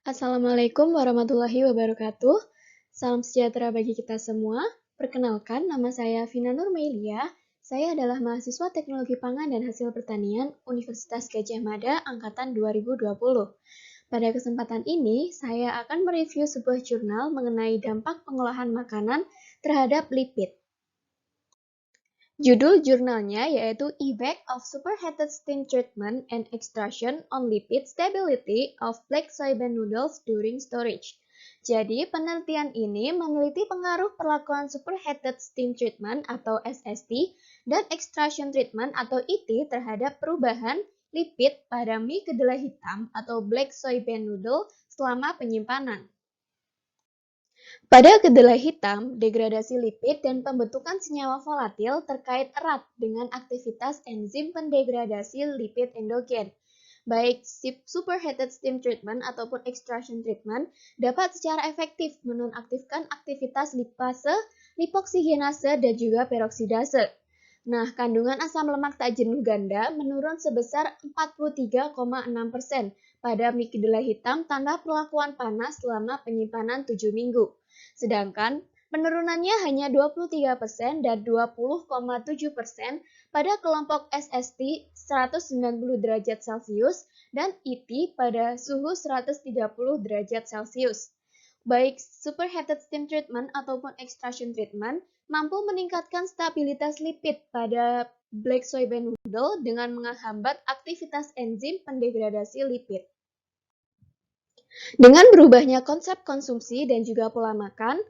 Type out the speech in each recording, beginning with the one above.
Assalamualaikum warahmatullahi wabarakatuh. Salam sejahtera bagi kita semua. Perkenalkan, nama saya Vina Nurmailia. Saya adalah mahasiswa Teknologi Pangan dan Hasil Pertanian Universitas Gadjah Mada Angkatan 2020. Pada kesempatan ini, saya akan mereview sebuah jurnal mengenai dampak pengolahan makanan terhadap lipid. Judul jurnalnya yaitu Effect of Superheated Steam Treatment and Extraction on Lipid Stability of Black Soybean Noodles During Storage. Jadi, penelitian ini meneliti pengaruh perlakuan Superheated Steam Treatment atau SST dan Extraction Treatment atau ET terhadap perubahan lipid pada mie kedelai hitam atau Black Soybean Noodle selama penyimpanan. Pada kedelai hitam, degradasi lipid dan pembentukan senyawa volatil terkait erat dengan aktivitas enzim pendegradasi lipid endogen. Baik superheated steam treatment ataupun extraction treatment dapat secara efektif menonaktifkan aktivitas lipase, lipoksigenase, dan juga peroksidase. Nah, kandungan asam lemak tak jenuh ganda menurun sebesar 43,6% pada mie kedelai hitam tanpa perlakuan panas selama penyimpanan 7 minggu. Sedangkan penurunannya hanya 23% dan 20,7% pada kelompok SST 190 derajat Celcius dan ET pada suhu 130 derajat Celcius. Baik superheated steam treatment ataupun extraction treatment mampu meningkatkan stabilitas lipid pada black soybean noodle dengan menghambat aktivitas enzim pendegradasi lipid. Dengan berubahnya konsep konsumsi dan juga pola makan,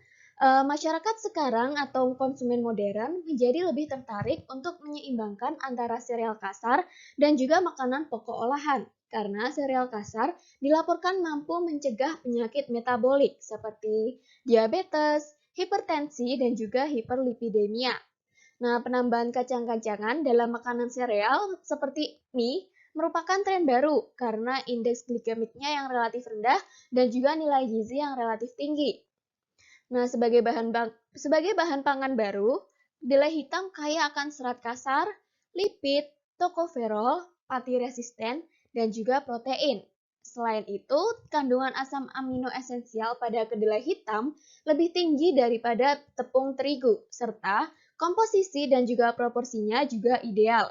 masyarakat sekarang atau konsumen modern menjadi lebih tertarik untuk menyeimbangkan antara sereal kasar dan juga makanan pokok olahan. Karena sereal kasar dilaporkan mampu mencegah penyakit metabolik seperti diabetes, hipertensi, dan juga hiperlipidemia. Nah, penambahan kacang-kacangan dalam makanan sereal seperti mie merupakan tren baru karena indeks glikemiknya yang relatif rendah dan juga nilai gizi yang relatif tinggi. Nah, sebagai bahan pangan baru, kedelai hitam kaya akan serat kasar, lipid, tokoferol, pati resisten, dan juga protein. Selain itu, kandungan asam amino esensial pada kedelai hitam lebih tinggi daripada tepung terigu, serta komposisi dan juga proporsinya juga ideal.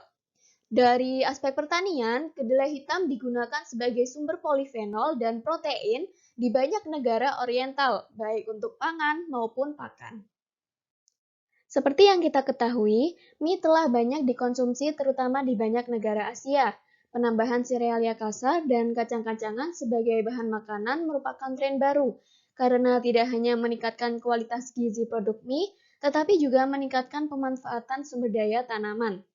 Dari aspek pertanian, kedelai hitam digunakan sebagai sumber polifenol dan protein di banyak negara oriental, baik untuk pangan maupun pakan. Seperti yang kita ketahui, mie telah banyak dikonsumsi terutama di banyak negara Asia. Penambahan serealia kasar dan kacang-kacangan sebagai bahan makanan merupakan tren baru, karena tidak hanya meningkatkan kualitas gizi produk mie, tetapi juga meningkatkan pemanfaatan sumber daya tanaman.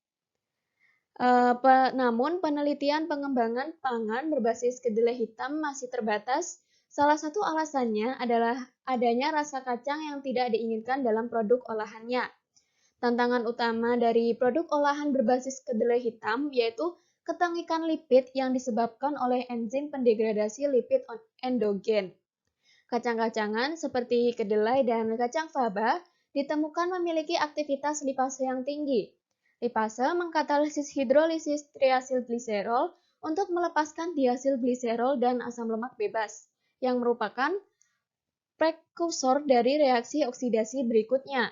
Namun, penelitian pengembangan pangan berbasis kedelai hitam masih terbatas. Salah satu alasannya adalah adanya rasa kacang yang tidak diinginkan dalam produk olahannya. Tantangan utama dari produk olahan berbasis kedelai hitam yaitu ketengikan lipid yang disebabkan oleh enzim pendegradasi lipid endogen. Kacang-kacangan seperti kedelai dan kacang faba ditemukan memiliki aktivitas lipase yang tinggi. Lipase mengkatalisis hidrolisis triasilgliserol untuk melepaskan diasilgliserol dan asam lemak bebas, yang merupakan prekursor dari reaksi oksidasi berikutnya.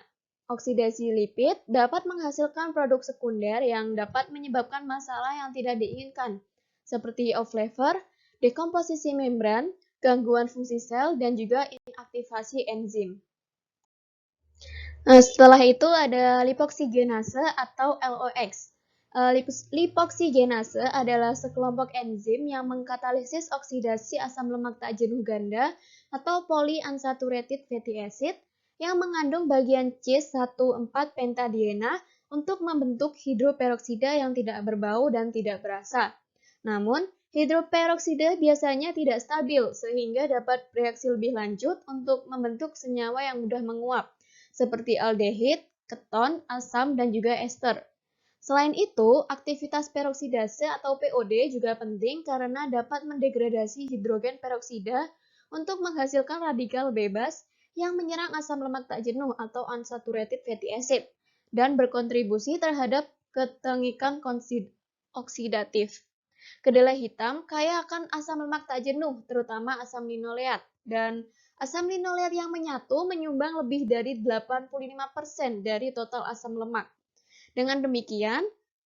Oksidasi lipid dapat menghasilkan produk sekunder yang dapat menyebabkan masalah yang tidak diinginkan, seperti off flavor, dekomposisi membran, gangguan fungsi sel, dan juga inaktivasi enzim. Nah, setelah itu ada lipoksigenase atau LOX. Lipoksigenase adalah sekelompok enzim yang mengkatalisis oksidasi asam lemak tak jenuh ganda atau polyunsaturated fatty acid yang mengandung bagian C14-pentadiena untuk membentuk hidroperoksida yang tidak berbau dan tidak berasa. Namun, hidroperoksida biasanya tidak stabil sehingga dapat bereaksi lebih lanjut untuk membentuk senyawa yang mudah menguap seperti aldehid, keton, asam, dan juga ester. Selain itu, aktivitas peroksidase atau POD juga penting karena dapat mendegradasi hidrogen peroksida untuk menghasilkan radikal bebas yang menyerang asam lemak tak jenuh atau unsaturated fatty acid dan berkontribusi terhadap ketengikan oksidatif. Kedelai hitam kaya akan asam lemak tak jenuh, terutama asam linoleat. Dan asam linoleat yang menyatu menyumbang lebih dari 85% dari total asam lemak. Dengan demikian,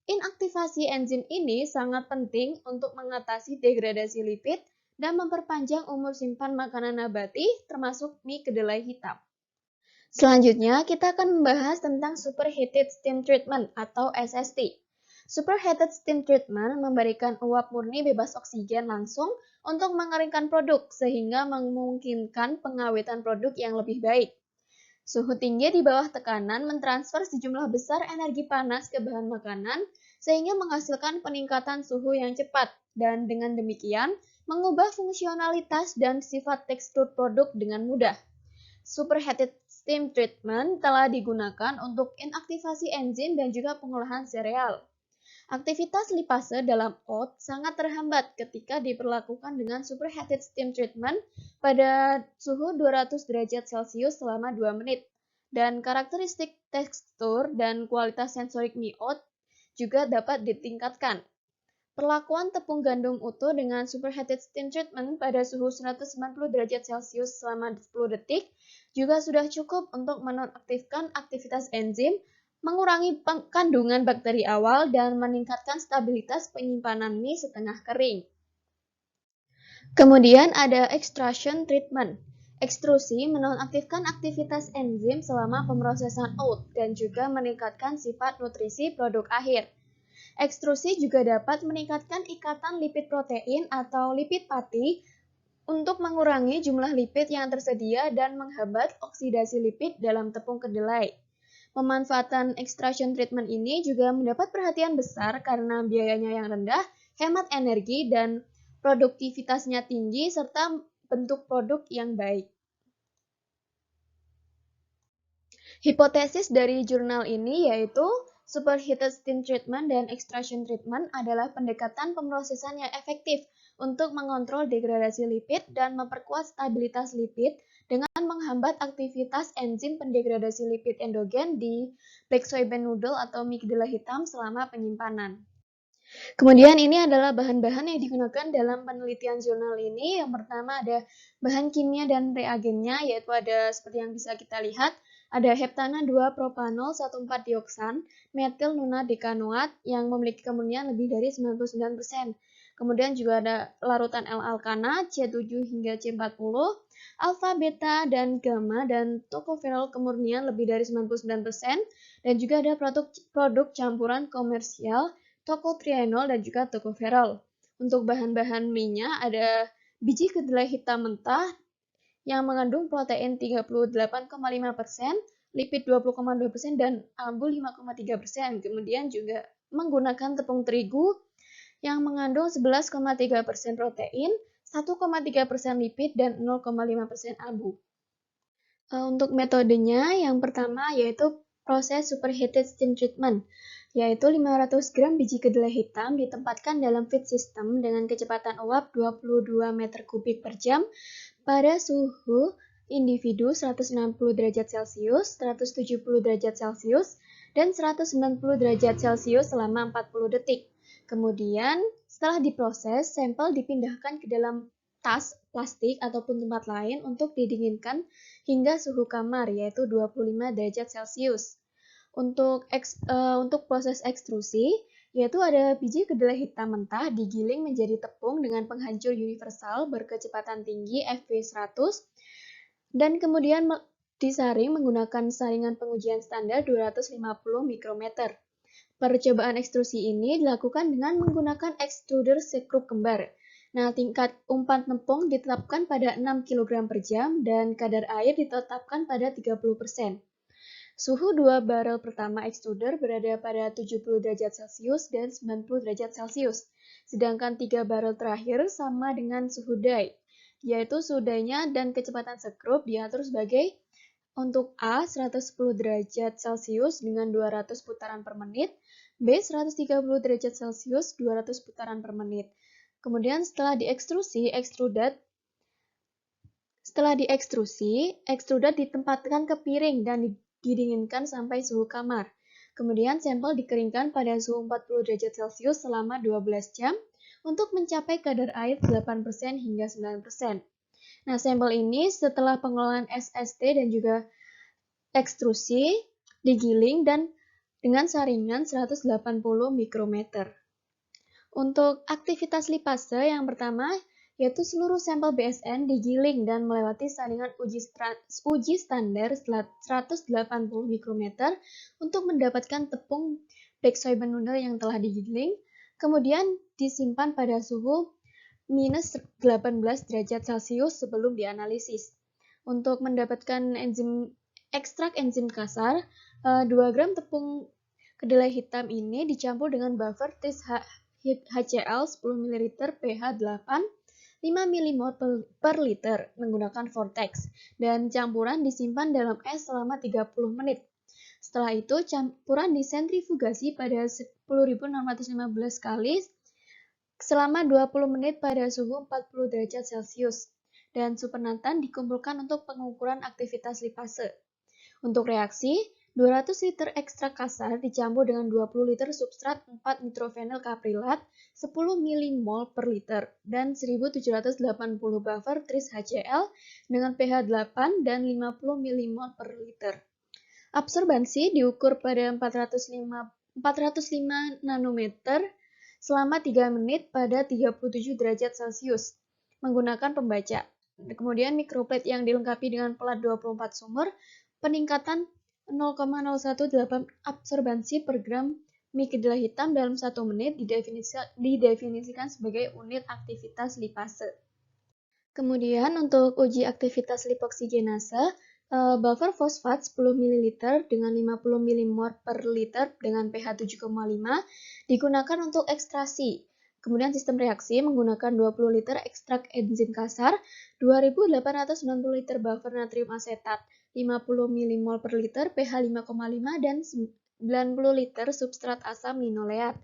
inaktivasi enzim ini sangat penting untuk mengatasi degradasi lipid dan memperpanjang umur simpan makanan nabati, termasuk mie kedelai hitam. Selanjutnya, kita akan membahas tentang Superheated Steam Treatment atau SST. Superheated Steam Treatment memberikan uap murni bebas oksigen langsung untuk mengeringkan produk, sehingga memungkinkan pengawetan produk yang lebih baik. Suhu tinggi di bawah tekanan mentransfer sejumlah besar energi panas ke bahan makanan, sehingga menghasilkan peningkatan suhu yang cepat, dan dengan demikian mengubah fungsionalitas dan sifat tekstur produk dengan mudah. Superheated steam treatment telah digunakan untuk inaktivasi enzim dan juga pengolahan sereal. Aktivitas lipase dalam oat sangat terhambat ketika diperlakukan dengan superheated steam treatment pada suhu 200 derajat Celcius selama 2 menit. Dan karakteristik tekstur dan kualitas sensorik mie oat juga dapat ditingkatkan. Perlakuan tepung gandum utuh dengan superheated steam treatment pada suhu 190 derajat Celcius selama 10 detik juga sudah cukup untuk menonaktifkan aktivitas enzim, mengurangi kandungan bakteri awal, dan meningkatkan stabilitas penyimpanan mie setengah kering. Kemudian ada extrusion treatment. Ekstrusi menonaktifkan aktivitas enzim selama pemrosesan oat dan juga meningkatkan sifat nutrisi produk akhir. Ekstrusi juga dapat meningkatkan ikatan lipid protein atau lipid pati untuk mengurangi jumlah lipid yang tersedia dan menghambat oksidasi lipid dalam tepung kedelai. Pemanfaatan extrusion treatment ini juga mendapat perhatian besar karena biayanya yang rendah, hemat energi, dan produktivitasnya tinggi, serta bentuk produk yang baik. Hipotesis dari jurnal ini yaitu superheated steam treatment dan extrusion treatment adalah pendekatan pemrosesan yang efektif untuk mengontrol degradasi lipid dan memperkuat stabilitas lipid dengan menghambat aktivitas enzim pendegradasi lipid endogen di black soybean noodle atau mie kedelai hitam selama penyimpanan. Kemudian ini adalah bahan-bahan yang digunakan dalam penelitian jurnal ini. Yang pertama ada bahan kimia dan reagennya, yaitu ada seperti yang bisa kita lihat, ada heptana 2-propanol 1,4-dioksan, metil nonadekanoat yang memiliki kemurnian lebih dari 99%. Kemudian juga ada larutan L-alkana C7 hingga C40, alfa, beta, dan gamma, dan tocopherol kemurnian lebih dari 99%, dan juga ada produk campuran komersial tocotrienol dan juga tocopherol. Untuk bahan-bahan mie-nya ada biji kedelai hitam mentah yang mengandung protein 38,5%, lipid 20,2%, dan abu 5,3%. Kemudian juga menggunakan tepung terigu yang mengandung 11,3% protein, 1,3% lipid, dan 0,5% abu. Untuk metodenya, yang pertama yaitu proses superheated steam treatment, yaitu 500 gram biji kedelai hitam ditempatkan dalam feed system dengan kecepatan uap 22 meter kubik per jam pada suhu individu 160 derajat Celcius, 170 derajat Celcius, dan 190 derajat Celcius selama 40 detik. Kemudian, setelah diproses, sampel dipindahkan ke dalam tas plastik ataupun tempat lain untuk didinginkan hingga suhu kamar, yaitu 25 derajat Celcius. Untuk proses ekstrusi, yaitu ada biji kedelai hitam mentah digiling menjadi tepung dengan penghancur universal berkecepatan tinggi FV100 dan kemudian disaring menggunakan saringan pengujian standar 250 mikrometer. Percobaan ekstrusi ini dilakukan dengan menggunakan extruder sekrup kembar. Nah, tingkat umpan tepung ditetapkan pada 6 kg per jam dan kadar air ditetapkan pada 30%. Suhu 2 barel pertama ekstruder berada pada 70 derajat Celcius dan 90 derajat Celcius, sedangkan 3 barel terakhir sama dengan suhu die, yaitu suhu die-nya dan kecepatan sekrup diatur sebagai untuk A 110 derajat Celcius dengan 200 putaran per menit, B 130 derajat Celcius 200 putaran per menit. Kemudian setelah diekstrusi, ekstrudat ditempatkan ke piring dan didinginkan sampai suhu kamar. Kemudian sampel dikeringkan pada suhu 40 derajat Celcius selama 12 jam untuk mencapai kadar air 8% hingga 9%. Nah, sampel ini setelah pengelolaan SST dan juga ekstrusi, digiling dan dengan saringan 180 mikrometer. Untuk aktivitas lipase yang pertama, yaitu seluruh sampel BSN digiling dan melewati saringan uji standar 180 mikrometer untuk mendapatkan tepung baeksoeben noodle yang telah digiling, kemudian disimpan pada suhu minus 18 derajat Celcius sebelum dianalisis. Untuk mendapatkan ekstrak enzim kasar, 2 gram tepung kedelai hitam ini dicampur dengan buffer tis HCl 10 ml pH 8, 5 mmol per liter menggunakan vortex, dan campuran disimpan dalam es selama 30 menit. Setelah itu, campuran disentrifugasi pada 10.615 kali selama 20 menit pada suhu 40 derajat Celcius, dan supernatan dikumpulkan untuk pengukuran aktivitas lipase. Untuk reaksi, 200 liter ekstrak kasar dicampur dengan 20 liter substrat 4 nitrofenil kaprilat 10 mmol per liter dan 1780 buffer tris HCl dengan pH 8 dan 50 mmol per liter. Absorbansi diukur pada 405 nanometer selama 3 menit pada 37 derajat Celcius menggunakan pembaca. Kemudian mikroplate yang dilengkapi dengan pelat 24 sumur, peningkatan 0,018 absorbansi per gram mie kedelai hitam dalam 1 menit didefinisikan sebagai unit aktivitas lipase. Kemudian untuk uji aktivitas lipoksigenase, buffer fosfat 10 ml dengan 50 mmol per liter dengan pH 7,5 digunakan untuk ekstraksi. Kemudian sistem reaksi menggunakan 20 liter ekstrak enzim kasar, 2.890 liter buffer natrium asetat, 50 mmol per liter pH 5,5 dan 90 liter substrat asam linoleat.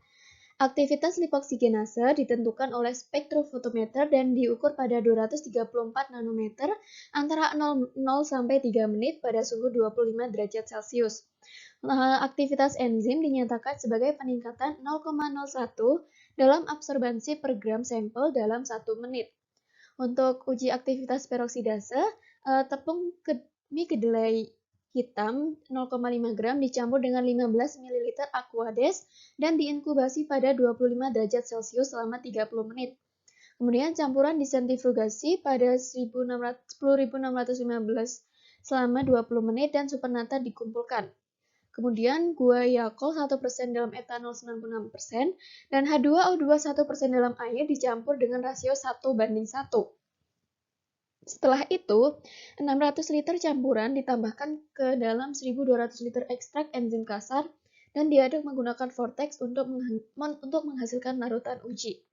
Aktivitas lipoksigenase ditentukan oleh spektrofotometer dan diukur pada 234 nanometer antara 0 sampai 3 menit pada suhu 25 derajat Celcius. Aktivitas enzim dinyatakan sebagai peningkatan 0,01 dalam absorbansi per gram sampel dalam 1 menit. Untuk uji aktivitas peroksidase, tepung mie kedelai hitam 0,5 gram dicampur dengan 15 ml Aquades dan diinkubasi pada 25 derajat Celcius selama 30 menit. Kemudian campuran disentrifugasi pada 10.615 selama 20 menit dan supernata dikumpulkan. Kemudian guaiacol 1% dalam etanol 96% dan H2O2 1% dalam air dicampur dengan rasio 1:1. Setelah itu, 600 liter campuran ditambahkan ke dalam 1.200 liter ekstrak enzim kasar dan diaduk menggunakan vortex untuk menghasilkan larutan uji.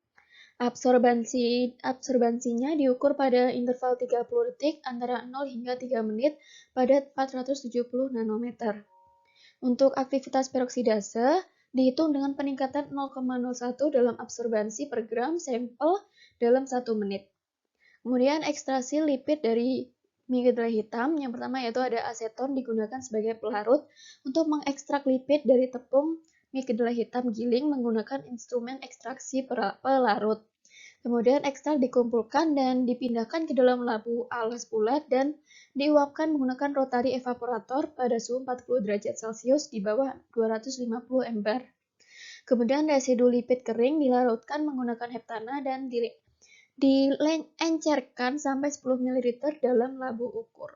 Absorbansinya diukur pada interval 30 detik antara 0 hingga 3 menit pada 470 nanometer. Untuk aktivitas peroksidase, dihitung dengan peningkatan 0,01 dalam absorbansi per gram sampel dalam 1 menit. Kemudian ekstraksi lipid dari mie kedelai hitam, yang pertama yaitu ada aseton digunakan sebagai pelarut untuk mengekstrak lipid dari tepung mie kedelai hitam giling menggunakan instrumen ekstraksi pelarut. Kemudian ekstrak dikumpulkan dan dipindahkan ke dalam labu alas bulat dan diuapkan menggunakan rotary evaporator pada suhu 40 derajat Celcius di bawah 250 ember. Kemudian residu lipid kering dilarutkan menggunakan heptana dan diencerkan sampai 10 ml dalam labu ukur.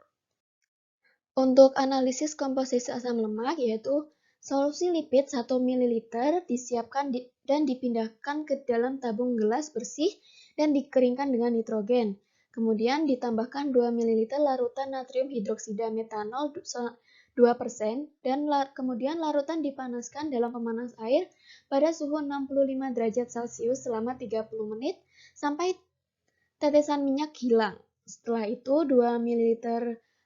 Untuk analisis komposisi asam lemak yaitu solusi lipid 1 ml disiapkan dan dipindahkan ke dalam tabung gelas bersih dan dikeringkan dengan nitrogen. Kemudian ditambahkan 2 ml larutan natrium hidroksida metanol 2% dan kemudian larutan dipanaskan dalam pemanas air pada suhu 65 derajat Celcius selama 30 menit sampai tetesan minyak hilang. Setelah itu 2 ml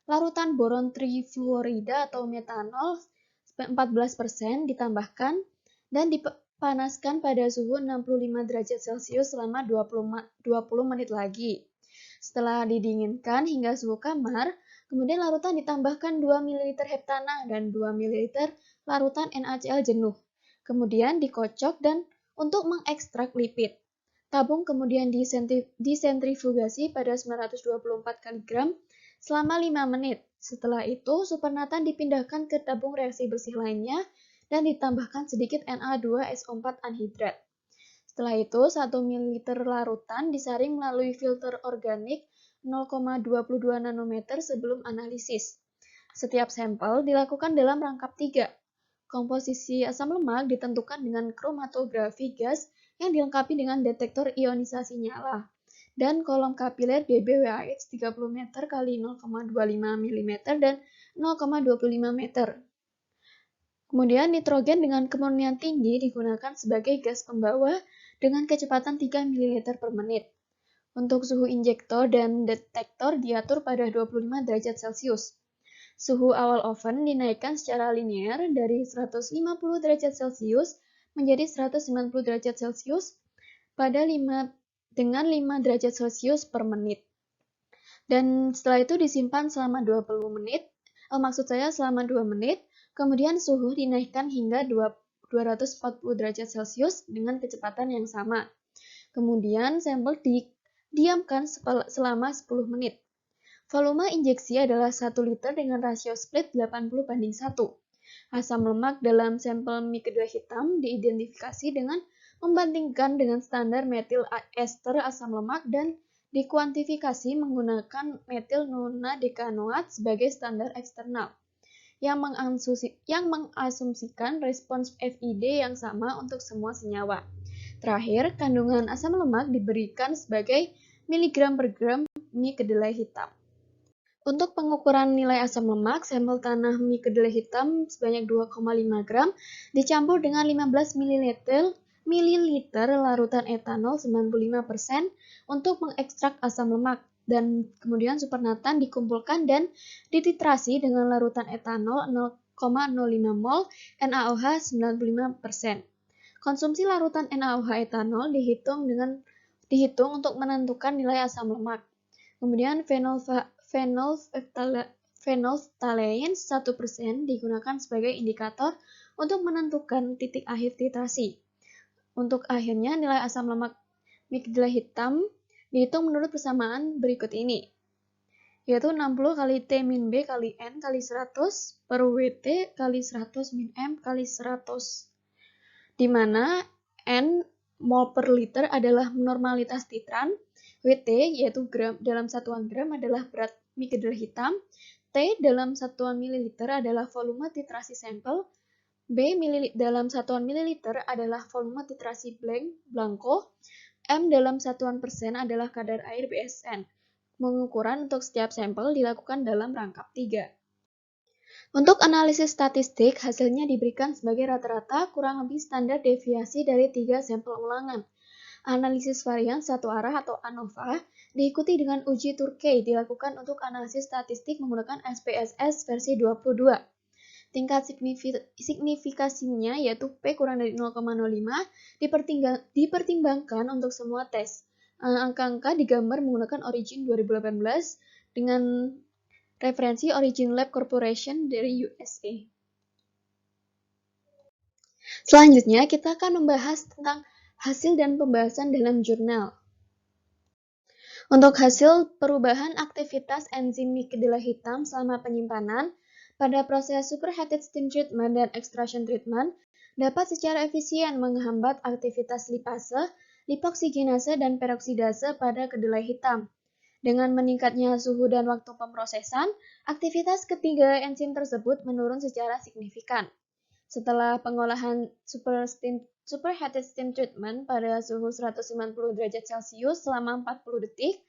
larutan boron trifluorida atau metanol 14% ditambahkan dan dipanaskan pada suhu 65 derajat Celcius selama 20 menit lagi. Setelah didinginkan hingga suhu kamar, kemudian larutan ditambahkan 2 ml heptana dan 2 ml larutan NaCl jenuh. Kemudian dikocok dan untuk mengekstrak lipid. Tabung kemudian disentrifugasi pada 924 kg selama 5 menit. Setelah itu, supernatan dipindahkan ke tabung reaksi bersih lainnya dan ditambahkan sedikit Na2SO4 anhidrat. Setelah itu, 1 ml larutan disaring melalui filter organik 0,22 nanometer sebelum analisis. Setiap sampel dilakukan dalam rangkap 3. Komposisi asam lemak ditentukan dengan kromatografi gas yang dilengkapi dengan detektor ionisasi nyala. Dan kolom kapiler BBWAH 30 meter kali 0,25 mm dan 0,25 meter. Kemudian nitrogen dengan kemurnian tinggi digunakan sebagai gas pembawa dengan kecepatan 3 ml per menit. Untuk suhu injektor dan detektor diatur pada 25 derajat Celcius. Suhu awal oven dinaikkan secara linear dari 150 derajat Celcius menjadi 190 derajat Celcius dengan 5 derajat Celcius per menit. Dan setelah itu disimpan selama 20 menit, selama 2 menit, kemudian suhu dinaikkan hingga 240 derajat Celcius dengan kecepatan yang sama. Kemudian sampel didiamkan selama 10 menit. Volume injeksi adalah 1 liter dengan rasio split 80:1. Asam lemak dalam sampel mie kedelai hitam diidentifikasi dengan membandingkan dengan standar metil ester asam lemak dan dikuantifikasi menggunakan metil nonadekanoat sebagai standar eksternal yang mengasumsikan respons FID yang sama untuk semua senyawa. Terakhir, kandungan asam lemak diberikan sebagai miligram per gram mie kedelai hitam. Untuk pengukuran nilai asam lemak, sampel tanah mie kedelai hitam sebanyak 2,5 gram dicampur dengan 15 ml larutan etanol 95% untuk mengekstrak asam lemak dan kemudian supernatan dikumpulkan dan dititrasi dengan larutan etanol 0,05 mol NaOH 95%. Konsumsi larutan NaOH etanol dihitung untuk menentukan nilai asam lemak. Kemudian phenolphthalein 1% digunakan sebagai indikator untuk menentukan titik akhir titrasi. Untuk akhirnya nilai asam lemak mie kedelai hitam dihitung menurut persamaan berikut ini, yaitu 60 kali T min B kali N kali 100 per WT kali 100 min M kali 100, di mana N mol per liter adalah normalitas titran, WT yaitu gram dalam satuan gram adalah berat mie kedelai hitam, T dalam satuan mililiter adalah volume titrasi sampel, B dalam satuan mililiter adalah volume titrasi blanko, M dalam satuan persen adalah kadar air BSN. Pengukuran untuk setiap sampel dilakukan dalam rangkap 3. Untuk analisis statistik, hasilnya diberikan sebagai rata-rata kurang lebih standar deviasi dari 3 sampel ulangan. Analisis varian satu arah atau ANOVA diikuti dengan uji Turkey dilakukan untuk analisis statistik menggunakan SPSS versi 22. Tingkat signifikasinya yaitu P kurang dari 0,05 dipertimbangkan untuk semua tes. Angka-angka digambar menggunakan Origin 2018 dengan referensi Origin Lab Corporation dari USA. Selanjutnya kita akan membahas tentang hasil dan pembahasan dalam jurnal. Untuk hasil perubahan aktivitas enzim mie kedelai hitam selama penyimpanan pada proses superheated steam treatment dan extraction treatment dapat secara efisien menghambat aktivitas lipase, lipoksigenase, dan peroksidase pada kedelai hitam. Dengan meningkatnya suhu dan waktu pemrosesan, aktivitas ketiga enzim tersebut menurun secara signifikan. Setelah pengolahan superheated steam treatment pada suhu 190 derajat Celcius selama 40 detik,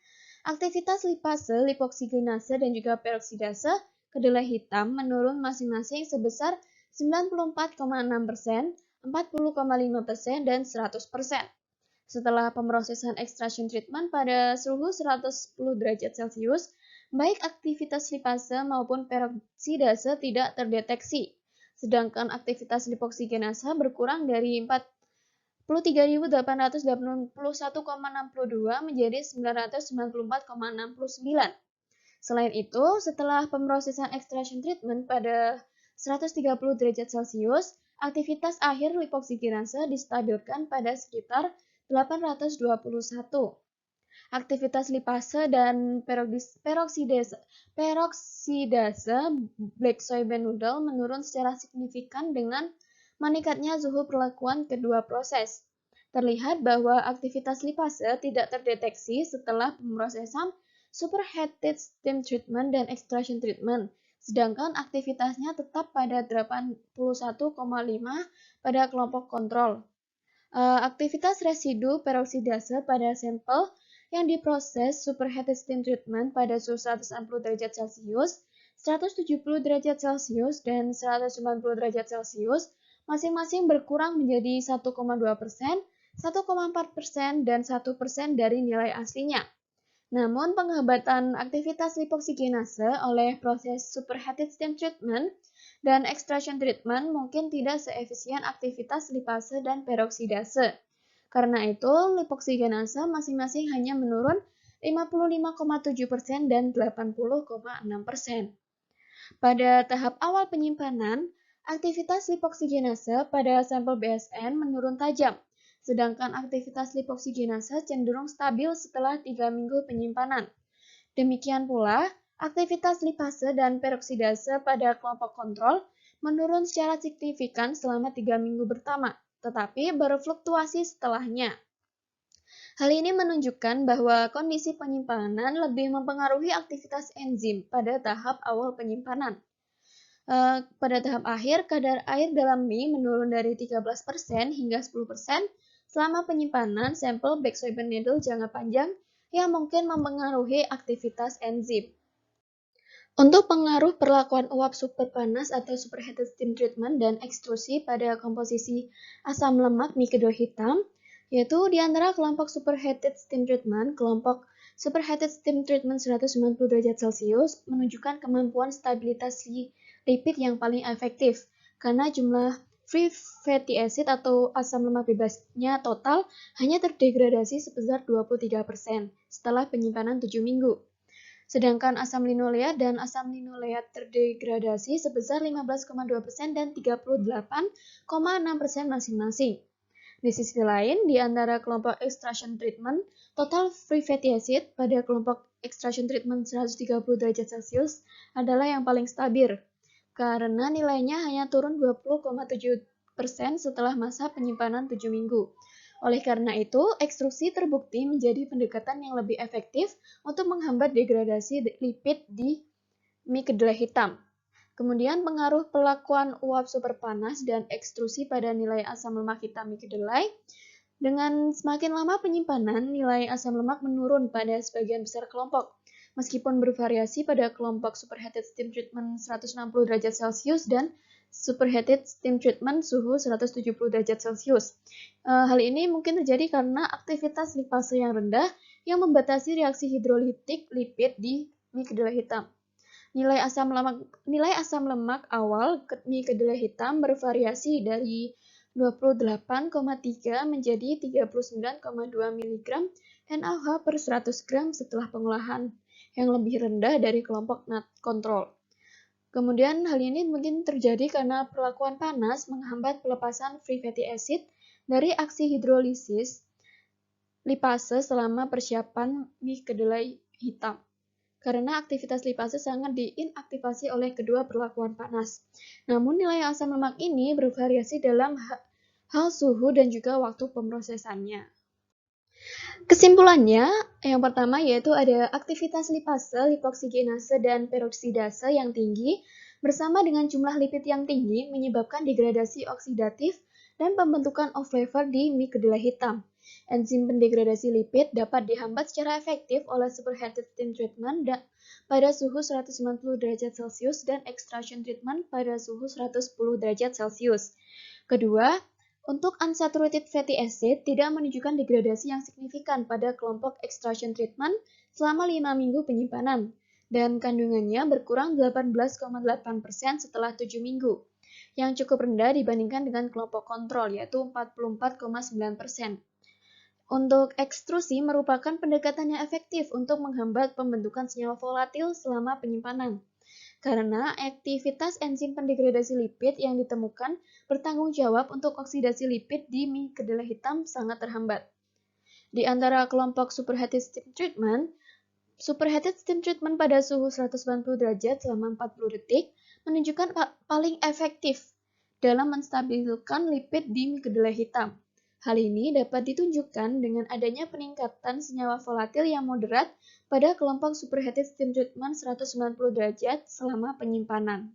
aktivitas lipase, lipoksigenase, dan juga peroksidase kedelai hitam menurun masing-masing sebesar 94,6%, 40,5%, dan 100%. Setelah pemrosesan extraction treatment pada suhu 110 derajat Celcius, baik aktivitas lipase maupun peroksidase tidak terdeteksi. Sedangkan aktivitas lipoksigenase berkurang dari 43.881,62 menjadi 994,69. Selain itu, setelah pemrosesan extraction treatment pada 130 derajat Celcius, aktivitas akhir lipoksigenase distabilkan pada sekitar 821. Aktivitas lipase dan peroksidase black soy bean noodle menurun secara signifikan dengan meningkatnya suhu perlakuan kedua proses. Terlihat bahwa aktivitas lipase tidak terdeteksi setelah pemrosesan superheated steam treatment dan extraction treatment, sedangkan aktivitasnya tetap pada 81,5 pada kelompok kontrol. Aktivitas residu peroksidase pada sampel yang diproses superheated steam treatment pada suhu 160 derajat Celcius, 170 derajat Celcius, dan 190 derajat Celcius masing-masing berkurang menjadi 1,2%, 1,4%, dan 1% dari nilai aslinya. Namun, penghambatan aktivitas lipoksigenase oleh proses superheated steam treatment dan extraction treatment mungkin tidak seefisien aktivitas lipase dan peroksidase. Karena itu, lipoksigenase masing-masing hanya menurun 55,7% dan 80,6%. Pada tahap awal penyimpanan, aktivitas lipoksigenase pada sampel BSN menurun tajam, sedangkan aktivitas lipoksigenase cenderung stabil setelah 3 minggu penyimpanan. Demikian pula, aktivitas lipase dan peroksidase pada kelompok kontrol menurun secara signifikan selama 3 minggu pertama, tetapi berfluktuasi setelahnya. Hal ini menunjukkan bahwa kondisi penyimpanan lebih mempengaruhi aktivitas enzim pada tahap awal penyimpanan. Pada tahap akhir, kadar air dalam mie menurun dari 13% hingga 10% selama penyimpanan sampel black soy bean noodle jangka panjang yang mungkin mempengaruhi aktivitas enzim. Untuk pengaruh perlakuan uap super panas atau superheated steam treatment dan ekstrusi pada komposisi asam lemak mie kedua hitam, yaitu di antara kelompok superheated steam treatment, kelompok superheated steam treatment 190 derajat Celcius menunjukkan kemampuan stabilitas lipid yang paling efektif, karena jumlah free fatty acid atau asam lemak bebasnya total hanya terdegradasi sebesar 23% setelah penyimpanan 7 minggu. Sedangkan asam linoleat dan asam linoleat terdegradasi sebesar 15,2% dan 38,6% masing-masing. Di sisi lain, di antara kelompok extraction treatment, total free fatty acid pada kelompok extraction treatment 130 derajat Celcius adalah yang paling stabil, karena nilainya hanya turun 20,7% setelah masa penyimpanan 7 minggu. Oleh karena itu, ekstrusi terbukti menjadi pendekatan yang lebih efektif untuk menghambat degradasi lipid di mie kedelai hitam. Kemudian pengaruh perlakuan uap super panas dan ekstrusi pada nilai asam lemak hitam mie kedelai. Dengan semakin lama penyimpanan, nilai asam lemak menurun pada sebagian besar kelompok. Meskipun bervariasi pada kelompok superheated steam treatment 160 derajat Celcius dan superheated steam treatment suhu 170 derajat Celcius. Hal ini mungkin terjadi karena aktivitas lipase yang rendah yang membatasi reaksi hidrolitik lipid di mie kedelai hitam. Nilai asam lemak awal mie kedelai hitam bervariasi dari 28,3 menjadi 39,2 mg NaOH per 100 gram setelah pengolahan, yang lebih rendah dari kelompok kontrol. Kemudian hal ini mungkin terjadi karena perlakuan panas menghambat pelepasan free fatty acid dari aksi hidrolisis lipase selama persiapan mie kedelai hitam. Karena aktivitas lipase sangat diinaktivasi oleh kedua perlakuan panas. Namun nilai asam lemak ini bervariasi dalam hal suhu dan juga waktu pemrosesannya. Kesimpulannya, yang pertama yaitu ada aktivitas lipase, lipoksigenase, dan peroksidase yang tinggi bersama dengan jumlah lipid yang tinggi menyebabkan degradasi oksidatif dan pembentukan off flavor di mie kedelai hitam. Enzim pendegradasi lipid dapat dihambat secara efektif oleh superheated steam treatment pada suhu 190 derajat Celcius dan extraction treatment pada suhu 110 derajat Celcius. Kedua, untuk unsaturated fatty acid tidak menunjukkan degradasi yang signifikan pada kelompok extraction treatment selama 5 minggu penyimpanan, dan kandungannya berkurang 18,8% setelah 7 minggu, yang cukup rendah dibandingkan dengan kelompok kontrol, yaitu 44,9%. Untuk ekstrusi merupakan pendekatan yang efektif untuk menghambat pembentukan senyawa volatil selama penyimpanan, karena aktivitas enzim pendegradasi lipid yang ditemukan bertanggung jawab untuk oksidasi lipid di mie kedelai hitam sangat terhambat. Di antara kelompok superheated steam treatment, superheated steam treatment pada suhu 190 derajat selama 40 detik menunjukkan paling efektif dalam menstabilkan lipid di kedelai hitam. Hal ini dapat ditunjukkan dengan adanya peningkatan senyawa volatil yang moderat pada kelompok superheated steam treatment 190 derajat selama penyimpanan.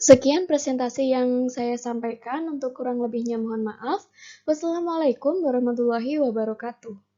Sekian presentasi yang saya sampaikan, untuk kurang lebihnya mohon maaf. Wassalamualaikum warahmatullahi wabarakatuh.